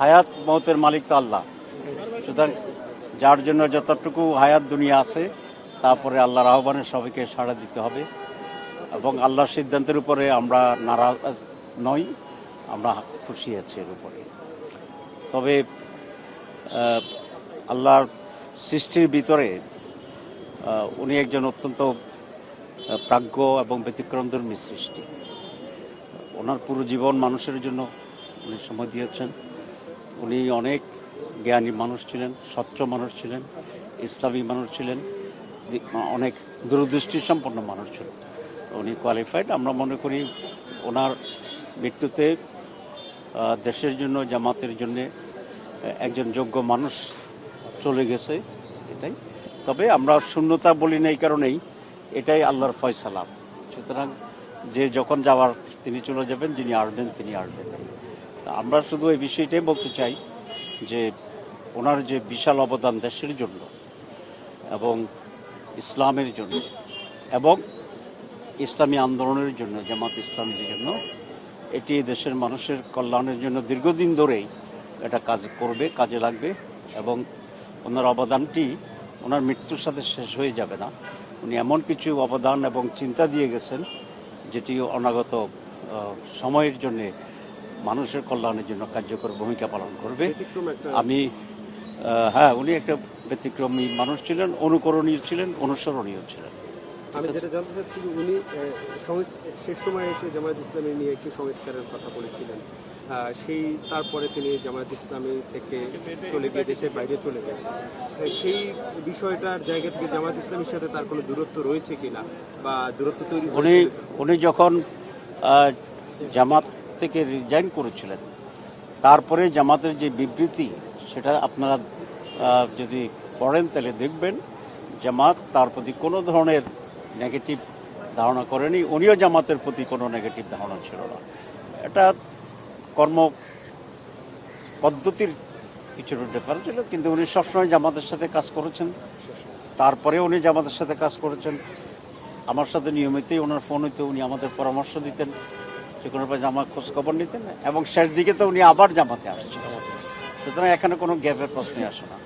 হায়াত মৌতের মালিক তো আল্লাহ। সুতরাং যার জন্য যতটুকু হায়াত দুনিয়া আছে, তারপরে আল্লাহর আহ্বানে সবাইকে সাড়া দিতে হবে এবং আল্লাহর সিদ্ধান্তের উপরে আমরা নারাজ নই, আমরা খুশি আছি এর উপরে। তবে আল্লাহর সৃষ্টির ভিতরে উনি একজন অত্যন্ত প্রাজ্ঞ এবং ব্যতিক্রমধর্মী সৃষ্টি। ওনার পুরো জীবন মানুষের জন্য উনি সময় দিয়েছেন। উনি অনেক জ্ঞানী মানুষ ছিলেন, স্বচ্ছ মানুষ ছিলেন, ইসলামী মানুষ ছিলেন, অনেক দূরদৃষ্টি সম্পন্ন মানুষ ছিলেন। উনি কোয়ালিফাইড। আমরা মনে করি ওনার মৃত্যুতে দেশের জন্য, জামাতের জন্য একজন যোগ্য মানুষ চলে গেছে, এটাই। তবে আমরা শূন্যতা বলি না এই কারণেই, এটাই আল্লাহর ফয়সালা। সুতরাং যে যখন যাওয়ার তিনি চলে যাবেন, যিনি আসবেন তিনি আসবেন। আমরা শুধু এই বিষয়টাই বলতে চাই যে ওনার যে বিশাল অবদান দেশের জন্য এবং ইসলামের জন্য এবং ইসলামী আন্দোলনের জন্য, জামাত ইসলামীর জন্য, এটি দেশের মানুষের কল্যাণের জন্য দীর্ঘদিন ধরেই এটা কাজ করবে, কাজে লাগবে এবং ওনার অবদানটি ওনার মৃত্যুর সাথে শেষ হয়ে যাবে না। উনি এমন কিছু অবদান এবং চিন্তা দিয়ে গেছেন যেটি অনাগত সময়ের জন্যে মানুষের কল্যাণের জন্য কার্যকর ভূমিকা পালন করবে। উনি একটা ব্যতিক্রমী মানুষ ছিলেন, অনুকরণীয় ছিলেন, অনুসরণীয় ছিলেন। আমি যেটা জানতে চাচ্ছি যে উনি শেষ সময়ে এসে জামায়াত ইসলামী নিয়ে একটি সংস্কারের কথা বলেছিলেন, তারপরে তিনি জামায়াত ইসলামী থেকে চলে গিয়ে দেশের বাইরে চলে গেছেন। সেই বিষয়টার জায়গা থেকে জামায়াত ইসলামীর সাথে তার কোনো দূরত্ব রয়েছে কিনা বা দূরত্ব তৈরি উনি যখন জামাত থেকে রিজাইন করেছিলেন, তারপরে জামাতের যে বিবৃতি, সেটা আপনারা যদি পড়েন তাহলে দেখবেন জামাত তার প্রতি কোনো ধরনের নেগেটিভ ধারণা করেনি। উনিও জামাতের প্রতি কোনো নেগেটিভ ধারণা ছিল না। এটা কর্ম পদ্ধতির কিছু ডিফারেন্স ছিল, কিন্তু উনি সবসময় জামাতের সাথে কাজ করেছেন। তারপরে উনি জামাতের সাথে কাজ করেছেন। আমার সাথে নিয়মিতই ওনার ফোন হইতে উনি আমাদের পরামর্শ দিতেন, যে কোনো আমার খোঁজ খবর নিতেন এবং শেষ দিকে তো উনি আবার জামাতে আসছেন। সুতরাং এখানে কোনো গ্যাপের প্রশ্নই আসে না।